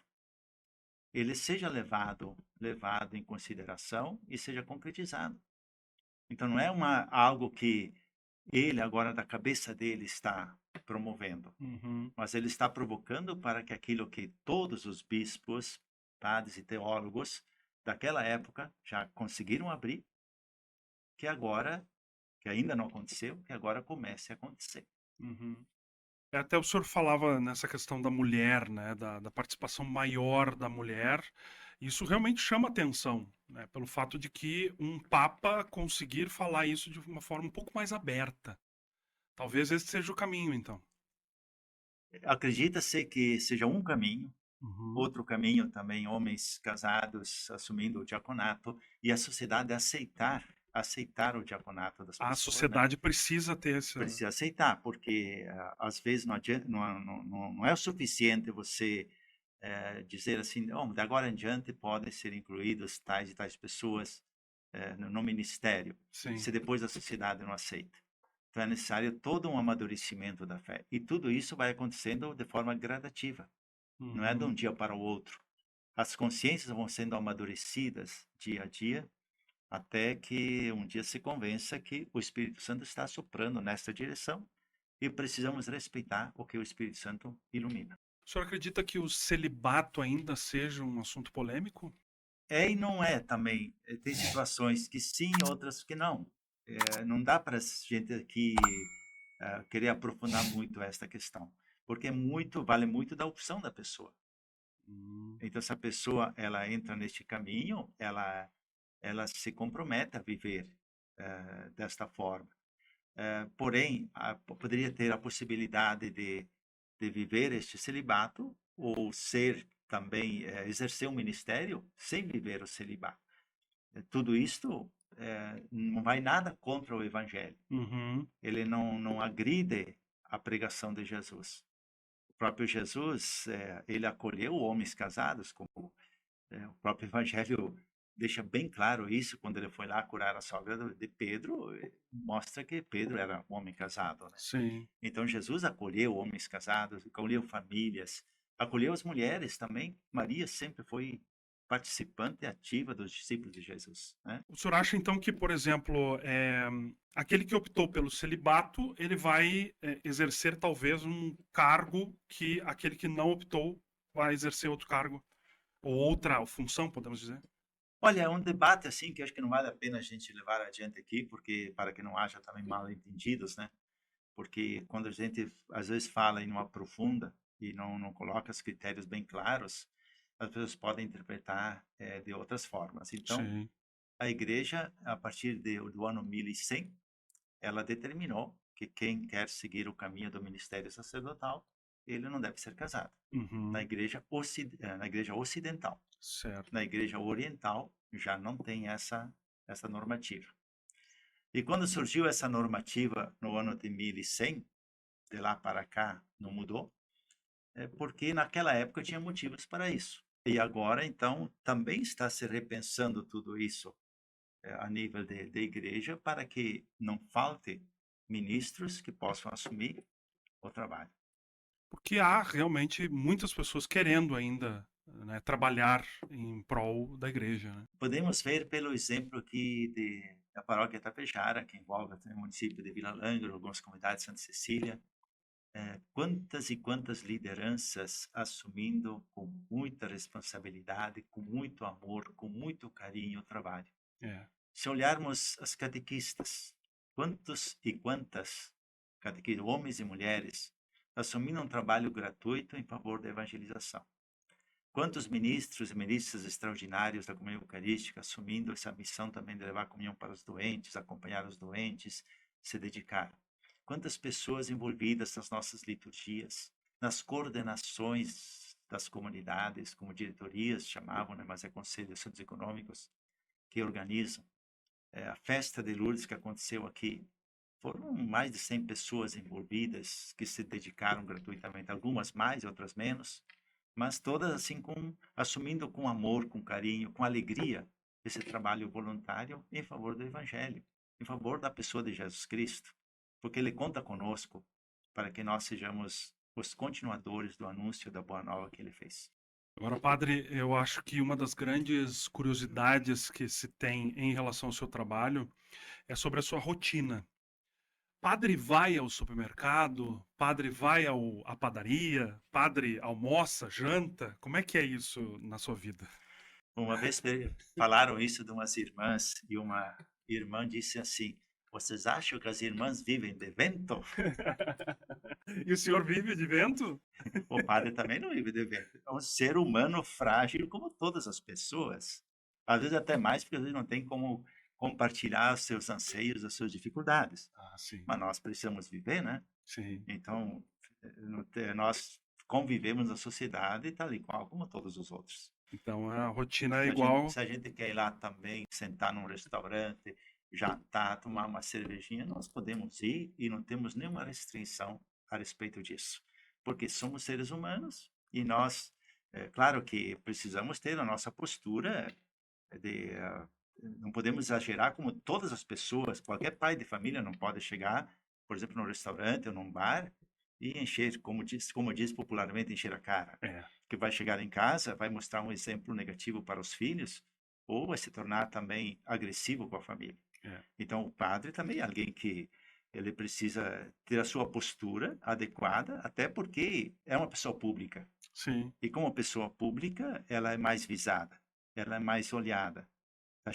ele seja levado em consideração e seja concretizado. Então não é algo que ele agora da cabeça dele está promovendo, Uhum. mas ele está provocando para que aquilo que todos os bispos, padres e teólogos daquela época já conseguiram abrir, que ainda não aconteceu, que agora comece a acontecer. Uhum. Até o senhor falava nessa questão da mulher, né, da participação maior da mulher. Isso realmente chama atenção, né, pelo fato de que um papa conseguir falar isso de uma forma um pouco mais aberta. Talvez esse seja o caminho, então. Acredita-se que seja um caminho, Uhum. outro caminho também, homens casados assumindo o diaconato e a sociedade aceitar aceitar o diaconato das A pessoas, né? sociedade precisa ter essa... Precisa aceitar, porque às vezes não é o suficiente você dizer assim, oh, de agora em diante podem ser incluídos tais e tais pessoas no ministério, Sim. se depois a sociedade não aceita. Então é necessário todo um amadurecimento da fé. E tudo isso vai acontecendo de forma gradativa, não é de um dia para o outro. As consciências vão sendo amadurecidas dia a dia, até que um dia se convença que o Espírito Santo está soprando nessa direção e precisamos respeitar o que o Espírito Santo ilumina. O senhor acredita que o celibato ainda seja um assunto polêmico? É e não é também. Tem situações que sim, outras que não. Não dá para a gente aqui querer aprofundar muito esta questão, porque vale muito da opção da pessoa. Então, se a pessoa ela entra neste caminho, ela se compromete a viver desta forma. Porém, poderia ter a possibilidade de viver este celibato ou ser também exercer um ministério sem viver o celibato. Tudo isto não vai nada contra o Evangelho. Ele não agride a pregação de Jesus. O próprio Jesus, ele acolheu homens casados, como o próprio Evangelho deixa bem claro isso quando ele foi lá curar a sogra de Pedro, mostra que Pedro era um homem casado, né? Sim. Então Jesus acolheu homens casados, acolheu famílias, acolheu as mulheres também. Maria sempre foi participante ativa dos discípulos de Jesus, né? O senhor acha então que, por exemplo, aquele que optou pelo celibato, ele vai exercer talvez um cargo que aquele que não optou vai exercer outro cargo? Ou outra função, podemos dizer? Olha, é um debate assim que acho que não vale a pena a gente levar adiante aqui, porque para que não haja também mal entendidos, né? Porque quando a gente às vezes fala e não aprofunda e não coloca os critérios bem claros, as pessoas podem interpretar de outras formas. Então, Sim. a igreja, a partir do ano 1100, ela determinou que quem quer seguir o caminho do ministério sacerdotal, ele não deve ser casado. Na igreja ocidental. Certo. Na igreja oriental, já não tem essa normativa. E quando surgiu essa normativa no ano de 1100, de lá para cá não mudou, porque naquela época tinha motivos para isso. E agora, então, também está se repensando tudo isso a nível de igreja para que não falte ministros que possam assumir o trabalho. Porque há realmente muitas pessoas querendo ainda, né, trabalhar em prol da igreja, né? Podemos ver pelo exemplo aqui da paróquia Tapejara, que envolve o município de Vila Langro, algumas comunidades de Santa Cecília, quantas e quantas lideranças assumindo com muita responsabilidade, com muito amor, com muito carinho o trabalho. Se olharmos as catequistas, quantos e quantas catequistas, homens e mulheres, assumindo um trabalho gratuito em favor da evangelização. Quantos ministros e ministras extraordinários da comunhão eucarística assumindo essa missão também de levar a comunhão para os doentes, acompanhar os doentes, se dedicaram. Quantas pessoas envolvidas nas nossas liturgias, nas coordenações das comunidades, como diretorias chamavam, né, mas é conselhos socioeconômicos que organizam. A festa de Lourdes que aconteceu aqui, foram mais de 100 pessoas envolvidas que se dedicaram gratuitamente, algumas mais, outras menos, mas todas assim assumindo com amor, com carinho, com alegria esse trabalho voluntário em favor do Evangelho, em favor da pessoa de Jesus Cristo, porque Ele conta conosco para que nós sejamos os continuadores do anúncio da boa nova que Ele fez. Agora, padre, eu acho que uma das grandes curiosidades que se tem em relação ao seu trabalho é sobre a sua rotina. Padre vai ao supermercado? Padre vai à padaria? Padre almoça, janta? Como é que é isso na sua vida? Uma vez falaram isso de umas irmãs e uma irmã disse assim: vocês acham que as irmãs vivem de vento? E o senhor vive de vento? O padre também não vive de vento. É um ser humano frágil como todas as pessoas. Às vezes até mais, porque às vezes não tem como compartilhar os seus anseios, as suas dificuldades. Sim. Mas nós precisamos viver, né? Sim. Então, nós convivemos na sociedade tal e qual como todos os outros. Então, a rotina é igual. Se a gente quer ir lá também, sentar num restaurante jantar, tomar uma cervejinha, nós podemos ir e não temos nenhuma restrição a respeito disso, porque somos seres humanos e nós, claro que precisamos ter a nossa postura de, não podemos exagerar como todas as pessoas, qualquer pai de família não pode chegar, por exemplo, num restaurante ou num bar e encher, como diz popularmente, encher a cara. É, Que vai chegar em casa, vai mostrar um exemplo negativo para os filhos ou vai se tornar também agressivo com a família. é. Então, o padre também é alguém que ele precisa ter a sua postura adequada, até porque é uma pessoa pública. Sim. E como pessoa pública, ela é mais visada, ela é mais olhada. Está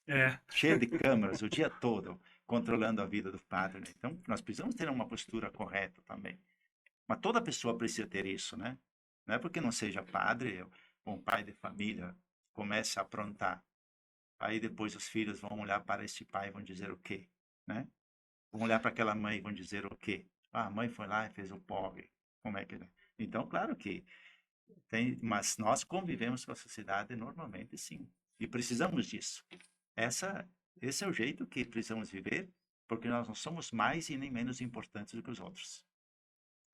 É, cheio de câmeras o dia todo controlando a vida do padre, né? Então, nós precisamos ter uma postura correta também. Mas toda pessoa precisa ter isso, né? Não é porque não seja padre ou um pai de família comece a aprontar. Aí depois os filhos vão olhar para esse pai e vão dizer o quê, né? Vão olhar para aquela mãe e vão dizer o quê? Ah, a mãe foi lá e fez o pobre. Como é que... Então, claro que tem, mas nós convivemos com a sociedade normalmente, sim. E precisamos disso. Esse é o jeito que precisamos viver, porque nós não somos mais e nem menos importantes do que os outros.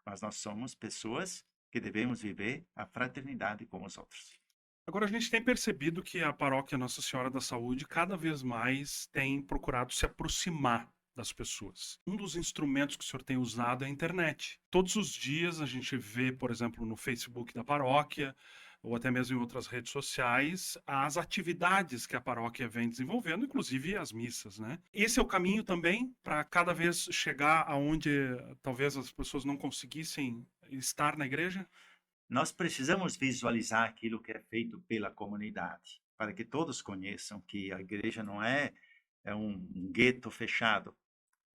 Mas nós somos pessoas que devemos viver a fraternidade com os outros. agora a gente tem percebido que a paróquia Nossa Senhora da Saúde cada vez mais tem procurado se aproximar das pessoas. Um dos instrumentos que o senhor tem usado é a internet. Todos os dias a gente vê, por exemplo, no Facebook da paróquia, ou até mesmo em outras redes sociais, as atividades que a paróquia vem desenvolvendo, inclusive as missas, né? Esse é o caminho também para cada vez chegar aonde talvez as pessoas não conseguissem estar na igreja? Nós precisamos visualizar aquilo que é feito pela comunidade, para que todos conheçam que a igreja não é um gueto fechado.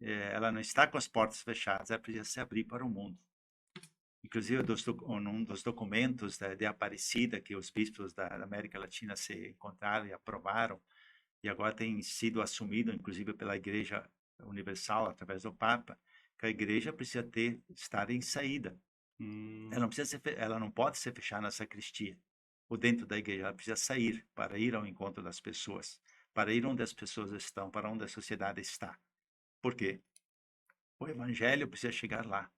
Ela não está com as portas fechadas, ela precisa se abrir para o mundo. Inclusive, num dos documentos de Aparecida que os bispos da América Latina se encontraram e aprovaram, e agora tem sido assumido, inclusive, pela Igreja Universal, através do Papa, que a igreja precisa estar em saída. Hum, Ela não pode ser fechada na sacristia ou dentro da igreja, ela precisa sair para ir ao encontro das pessoas, para ir onde as pessoas estão, para onde a sociedade está. Por quê? O evangelho precisa chegar lá.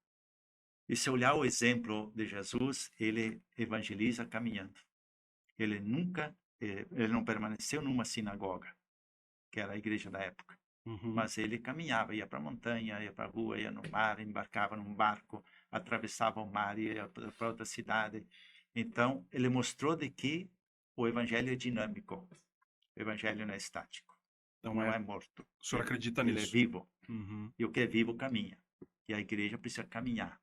E se olhar o exemplo de Jesus, ele evangeliza caminhando. Ele nunca, ele não permaneceu numa sinagoga, que era a igreja da época, uhum. mas ele caminhava, ia para a montanha, ia para a rua, ia no mar, embarcava num barco, atravessava o mar, ia para outra cidade. Então, ele mostrou de que o evangelho é dinâmico, o evangelho não é estático, Então não é, é morto, o senhor acredita ele é nisso? vivo, Uhum. e o que é vivo caminha, e a igreja precisa caminhar.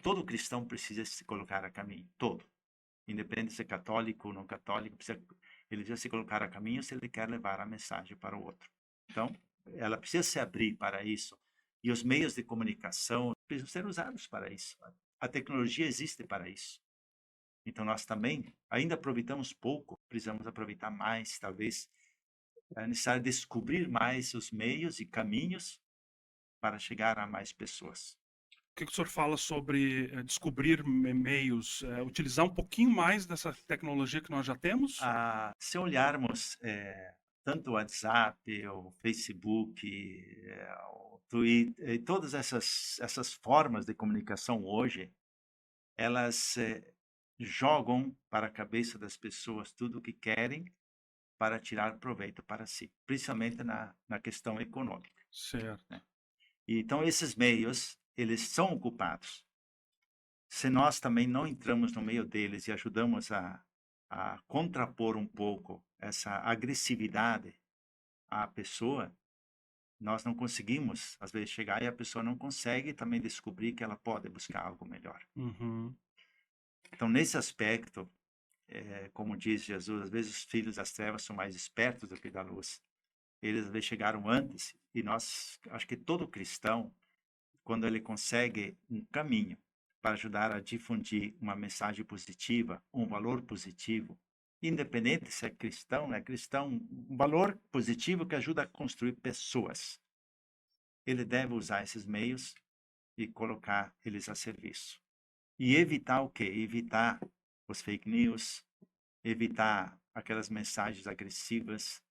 Todo cristão precisa se colocar a caminho, todo. Independente de ser católico ou não católico, ele precisa se colocar a caminho se ele quer levar a mensagem para o outro. Então, ela precisa se abrir para isso. E os meios de comunicação precisam ser usados para isso. A tecnologia existe para isso. Então, nós também ainda aproveitamos pouco, precisamos aproveitar mais, talvez. É necessário descobrir mais os meios e caminhos para chegar a mais pessoas. O que o senhor fala sobre descobrir meios, utilizar um pouquinho mais dessa tecnologia que nós já temos? Se olharmos tanto o WhatsApp, o Facebook, o Twitter, e todas essas formas de comunicação hoje, elas jogam para a cabeça das pessoas tudo o que querem para tirar proveito para si, principalmente na questão econômica, Certo. né? E, então, esses meios, eles são ocupados. Se nós também não entramos no meio deles e ajudamos a contrapor um pouco essa agressividade à pessoa, nós não conseguimos, às vezes, chegar e a pessoa não consegue também descobrir que ela pode buscar algo melhor. Uhum. Então, nesse aspecto, como diz Jesus, às vezes os filhos das trevas são mais espertos do que da luz. Eles às vezes chegaram antes e nós, acho que todo cristão, quando ele consegue um caminho para ajudar a difundir uma mensagem positiva, um valor positivo, independente se é cristão, não é cristão, um valor positivo que ajuda a construir pessoas. Ele deve usar esses meios e colocar eles a serviço. E evitar o quê? Evitar os fake news, evitar aquelas mensagens agressivas,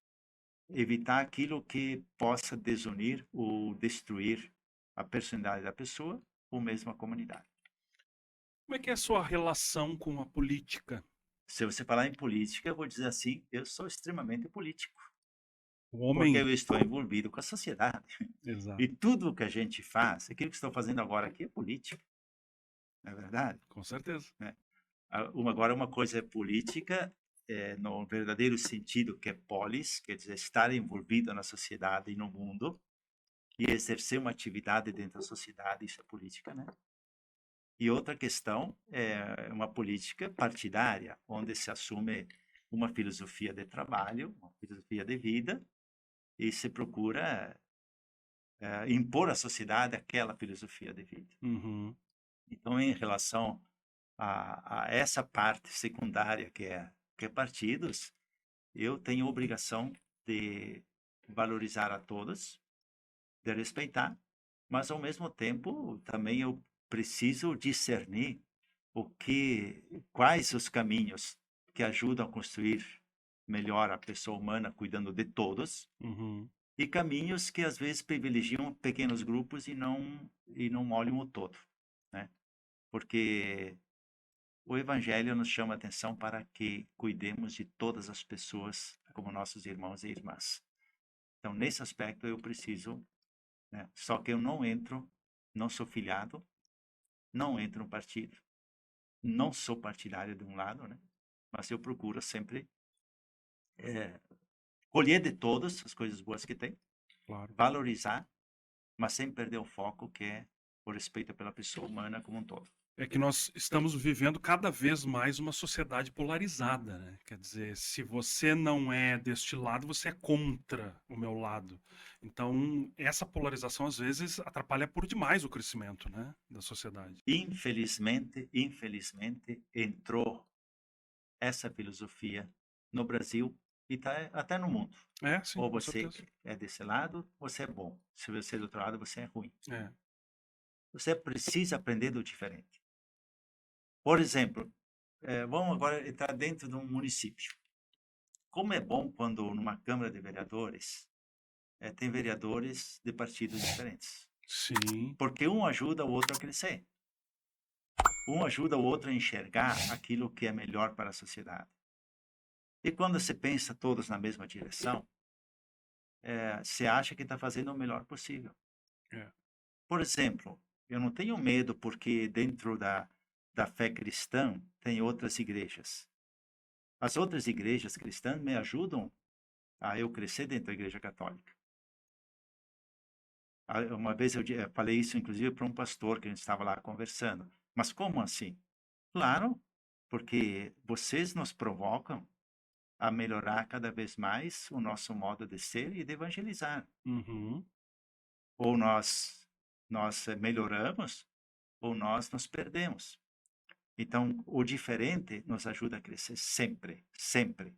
evitar aquilo que possa desunir ou destruir a personalidade da pessoa ou mesmo a comunidade. Como é que é a sua relação com a política? Se você falar em política, eu vou dizer assim, eu sou extremamente político, O porque homem. eu estou envolvido com a sociedade. Exato, E tudo o que a gente faz, aquilo que estou fazendo agora aqui é política, não é verdade? com certeza. Né? Agora, uma coisa é política, no verdadeiro sentido que é polis, quer dizer, estar envolvido na sociedade e no mundo, e exercer uma atividade dentro da sociedade, isso é política, né? E outra questão é uma política partidária, onde se assume uma filosofia de trabalho, uma filosofia de vida, e se procura impor à sociedade aquela filosofia de vida. Uhum. Então, em relação a essa parte secundária que é partidos, eu tenho obrigação de valorizar a todos, de respeitar, mas ao mesmo tempo também eu preciso discernir quais os caminhos que ajudam a construir melhor a pessoa humana, cuidando de todos, Uhum. e caminhos que às vezes privilegiam pequenos grupos e não olham o todo, né? Porque o Evangelho nos chama a atenção para que cuidemos de todas as pessoas como nossos irmãos e irmãs. Então, nesse aspecto, eu preciso, né? Só que eu não entro, não sou filiado, não entro no partido, não sou partidário de um lado, né? Mas eu procuro sempre é, colher de todas as coisas boas que tem, Claro. valorizar, mas sem perder o foco que é o respeito pela pessoa humana como um todo. É que nós estamos vivendo cada vez mais uma sociedade polarizada, né? Quer dizer, se você não é deste lado, você é contra o meu lado. Então, essa polarização às vezes atrapalha por demais o crescimento, né, da sociedade. Infelizmente, entrou essa filosofia no Brasil e tá até no mundo. É, sim, Ou com você certeza. é desse lado, você é bom. Se você é do outro lado, você é ruim. É. Você precisa aprender do diferente. Por exemplo, vamos agora entrar dentro de um município. Como é bom quando numa Câmara de Vereadores tem vereadores de partidos diferentes. Sim. Porque um ajuda o outro a crescer. Um ajuda o outro a enxergar aquilo que é melhor para a sociedade. E quando você pensa todos na mesma direção, você acha que está fazendo o melhor possível. É. Por exemplo, eu não tenho medo porque dentro da fé cristã tem outras igrejas. As outras igrejas cristãs me ajudam a eu crescer dentro da igreja católica. Uma vez eu falei isso, inclusive, para um pastor que a gente estava lá conversando. Mas como assim? Claro, porque vocês nos provocam a melhorar cada vez mais o nosso modo de ser e de evangelizar. Uhum. Ou nós melhoramos, ou nós nos perdemos. Então, o diferente nos ajuda a crescer sempre, sempre.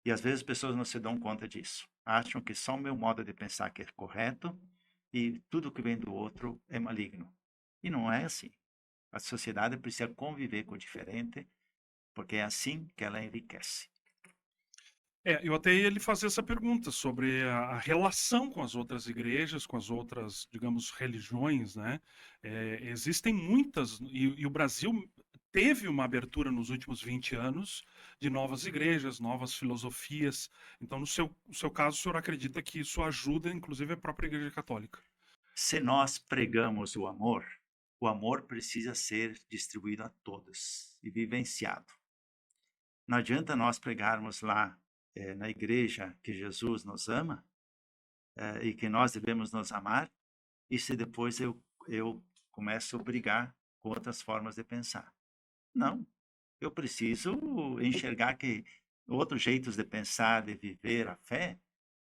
E às vezes as pessoas não se dão conta disso. Acham que só o meu modo de pensar que é correto e tudo que vem do outro é maligno. E não é assim. A sociedade precisa conviver com o diferente, porque é assim que ela enriquece. Eu até ia lhe fazer essa pergunta sobre a relação com as outras igrejas, com as outras, digamos, religiões, né? Existem muitas, e o Brasil teve uma abertura nos últimos 20 anos de novas igrejas, novas filosofias. Então, no seu caso, o senhor acredita que isso ajuda, inclusive, a própria Igreja Católica? Se nós pregamos o amor precisa ser distribuído a todos e vivenciado. Não adianta nós pregarmos lá na igreja que Jesus nos ama e que nós devemos nos amar, e se depois eu começo a brigar com outras formas de pensar. Não, eu preciso enxergar que outros jeitos de pensar, de viver a fé,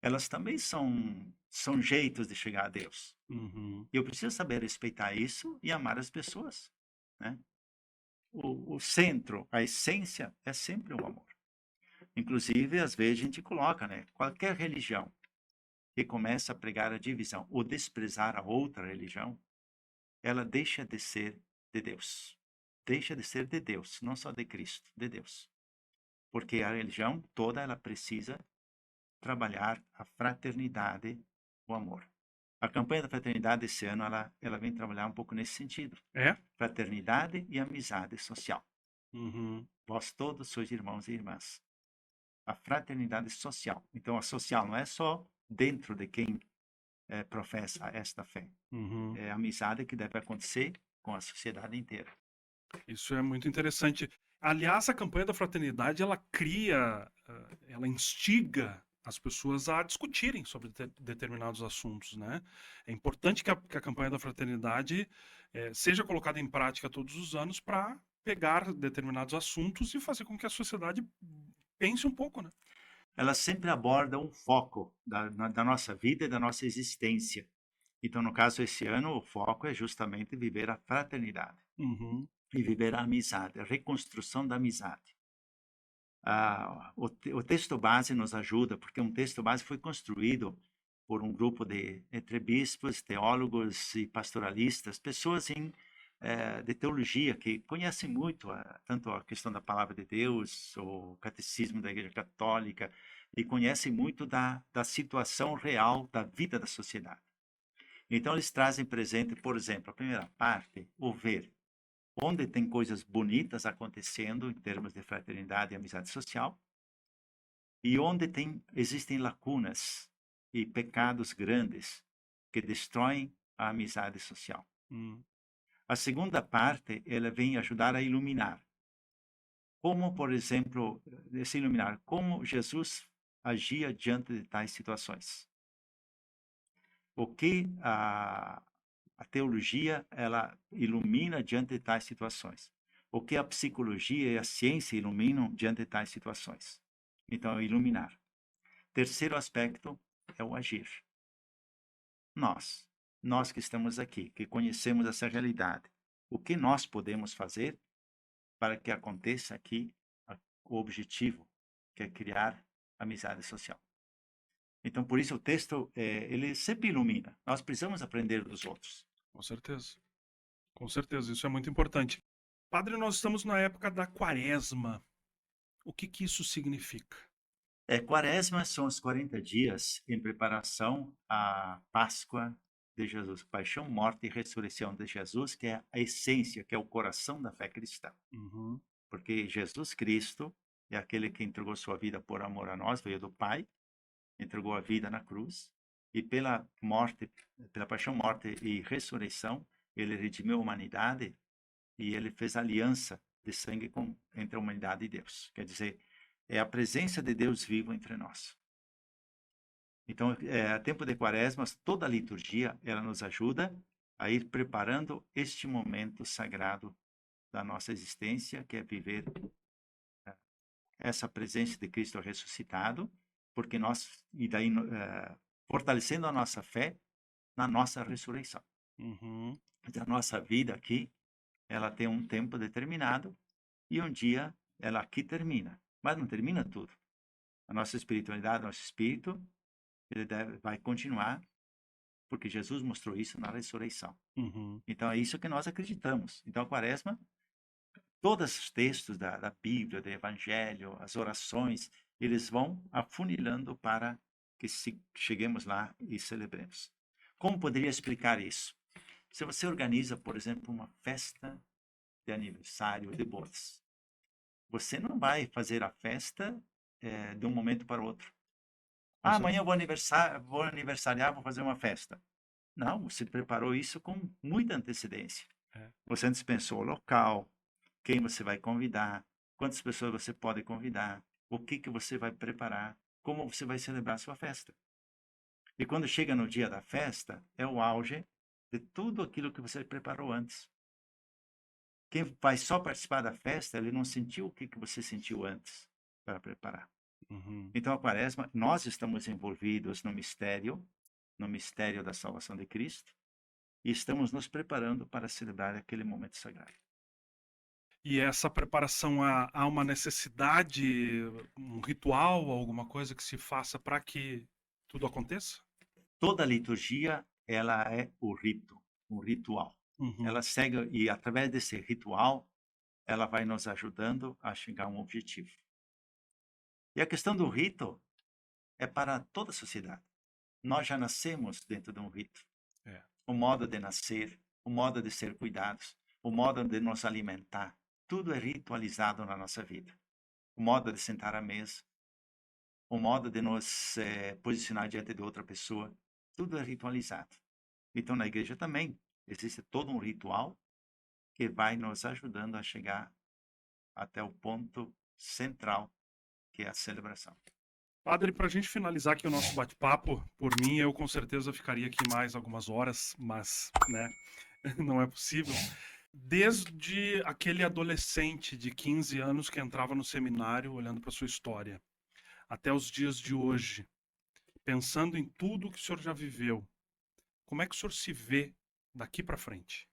elas também são jeitos de chegar a Deus. Uhum. E eu preciso saber respeitar isso e amar as pessoas, né? O centro, a essência é sempre o amor. Inclusive, às vezes a gente coloca, né? Qualquer religião que começa a pregar a divisão ou desprezar a outra religião, ela deixa de ser de Deus. Deixa de ser de Deus, não só de Cristo, de Deus. Porque a religião toda ela precisa trabalhar a fraternidade, o amor. A campanha da fraternidade esse ano, ela vem trabalhar um pouco nesse sentido. É? Fraternidade e amizade social. Uhum. Vós todos sois irmãos e irmãs. A fraternidade social. Então, a social não é só dentro de quem professa esta fé. Uhum. É a amizade que deve acontecer com a sociedade inteira. Isso é muito interessante. Aliás, a campanha da fraternidade, ela cria, ela instiga as pessoas a discutirem sobre determinados assuntos, né? É importante que a campanha da fraternidade seja colocada em prática todos os anos para pegar determinados assuntos e fazer com que a sociedade pense um pouco, né? Ela sempre aborda um foco da nossa vida e da nossa existência. Então, no caso, esse ano, o foco é justamente viver a fraternidade Uhum. e viver a amizade, a reconstrução da amizade. O texto base nos ajuda, porque um texto base foi construído por um grupo entre bispos, teólogos e pastoralistas, pessoas de teologia que conhecem muito tanto a questão da palavra de Deus, o catecismo da Igreja Católica, e conhecem muito da situação real da vida da sociedade. Então, eles trazem presente, por exemplo, a primeira parte, o ver, onde tem coisas bonitas acontecendo em termos de fraternidade e amizade social, e onde existem lacunas e pecados grandes que destroem a amizade social. Uhum. A segunda parte, ela vem ajudar a iluminar. Como, por exemplo, se iluminar, como Jesus agia diante de tais situações. O que a teologia ela ilumina diante de tais situações. O que a psicologia e a ciência iluminam diante de tais situações. Então, é iluminar. Terceiro aspecto é o agir. Nós que estamos aqui, que conhecemos essa realidade, o que nós podemos fazer para que aconteça aqui o objetivo, que é criar amizade social. Então, por isso o texto, ele sempre ilumina. Nós precisamos aprender dos outros. Com certeza. Com certeza, isso é muito importante. Padre, nós estamos na época da Quaresma. O que que isso significa? Quaresma são os 40 dias em preparação à Páscoa de Jesus, paixão, morte e ressurreição de Jesus, que é a essência, que é o coração da fé cristã. Uhum. Porque Jesus Cristo é aquele que entregou sua vida por amor a nós, veio do Pai, entregou a vida na cruz, e pela morte, pela paixão, morte e ressurreição, ele redimiu a humanidade e ele fez aliança de sangue entre a humanidade e Deus. Quer dizer, é a presença de Deus vivo entre nós. Então, a tempo de Quaresma, toda a liturgia, ela nos ajuda a ir preparando este momento sagrado da nossa existência, que é viver essa presença de Cristo ressuscitado, porque e daí fortalecendo a nossa fé na nossa ressurreição. Uhum. A nossa vida aqui, ela tem um tempo determinado e um dia ela aqui termina, mas não termina tudo. A nossa espiritualidade, nosso espírito, ele vai continuar, porque Jesus mostrou isso na ressurreição. Uhum. Então é isso que nós acreditamos. Então a Quaresma, todos os textos da Bíblia, do Evangelho, as orações, eles vão afunilando para que cheguemos lá e celebremos. Como poderia explicar isso? Se você organiza, por exemplo, uma festa de aniversário, de bodas, você não vai fazer a festa de um momento para o outro. Amanhã eu vou aniversariar, vou fazer uma festa. Não, você preparou isso com muita antecedência. É. Você antes pensou o local, quem você vai convidar, quantas pessoas você pode convidar, o que você vai preparar, como você vai celebrar a sua festa. E quando chega no dia da festa, é o auge de tudo aquilo que você preparou antes. Quem vai só participar da festa, ele não sentiu o que você sentiu antes para preparar. Uhum. Então, a Quaresma, nós estamos envolvidos no mistério da salvação de Cristo, e estamos nos preparando para celebrar aquele momento sagrado. E essa preparação, há uma necessidade, um ritual, alguma coisa que se faça para que tudo aconteça? Toda a liturgia, ela é o rito, um ritual. Uhum. Ela segue, e através desse ritual, ela vai nos ajudando a chegar a um objetivo. E a questão do rito é para toda a sociedade. Nós já nascemos dentro de um rito. É. O modo de nascer, o modo de ser cuidados, o modo de nos alimentar, tudo é ritualizado na nossa vida. O modo de sentar à mesa, o modo de nos posicionar diante de outra pessoa, tudo é ritualizado. Então, na igreja também existe todo um ritual que vai nos ajudando a chegar até o ponto central, que é a celebração. Padre, para a gente finalizar aqui o nosso bate-papo, por mim, eu com certeza ficaria aqui mais algumas horas, mas, né, não é possível. Desde aquele adolescente de 15 anos que entrava no seminário, olhando para sua história, até os dias de hoje, pensando em tudo que o senhor já viveu, como é que o senhor se vê daqui para frente?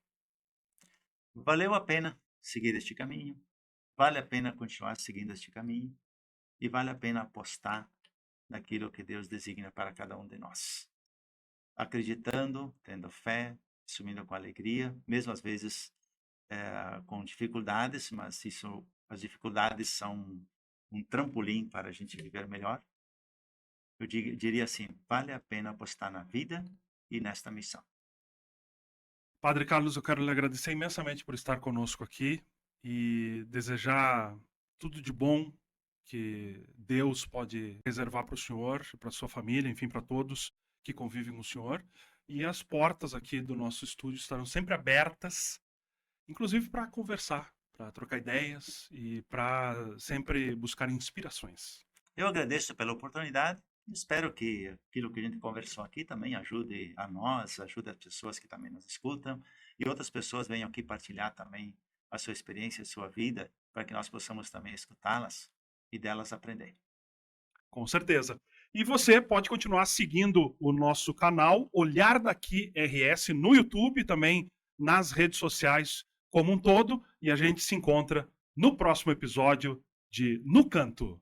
Valeu a pena seguir este caminho, vale a pena continuar seguindo este caminho e vale a pena apostar naquilo que Deus designa para cada um de nós. Acreditando, tendo fé, assumindo com alegria, mesmo às vezes com dificuldades, mas as dificuldades são um trampolim para a gente viver melhor. Eu diria assim, vale a pena apostar na vida e nesta missão. Padre Carlos, eu quero lhe agradecer imensamente por estar conosco aqui e desejar tudo de bom que Deus pode reservar para o senhor, para a sua família, enfim, para todos que convivem com o senhor. E as portas aqui do nosso estúdio estarão sempre abertas, inclusive para conversar, para trocar ideias e para sempre buscar inspirações. Eu agradeço pela oportunidade. Espero que aquilo que a gente conversou aqui também ajude a nós, ajude as pessoas que também nos escutam e outras pessoas venham aqui partilhar também a sua experiência, a sua vida, para que nós possamos também escutá-las e delas aprender. Com certeza. E você pode continuar seguindo o nosso canal Olhar Daqui RS no YouTube e também nas redes sociais como um todo. E a gente se encontra no próximo episódio de No Canto.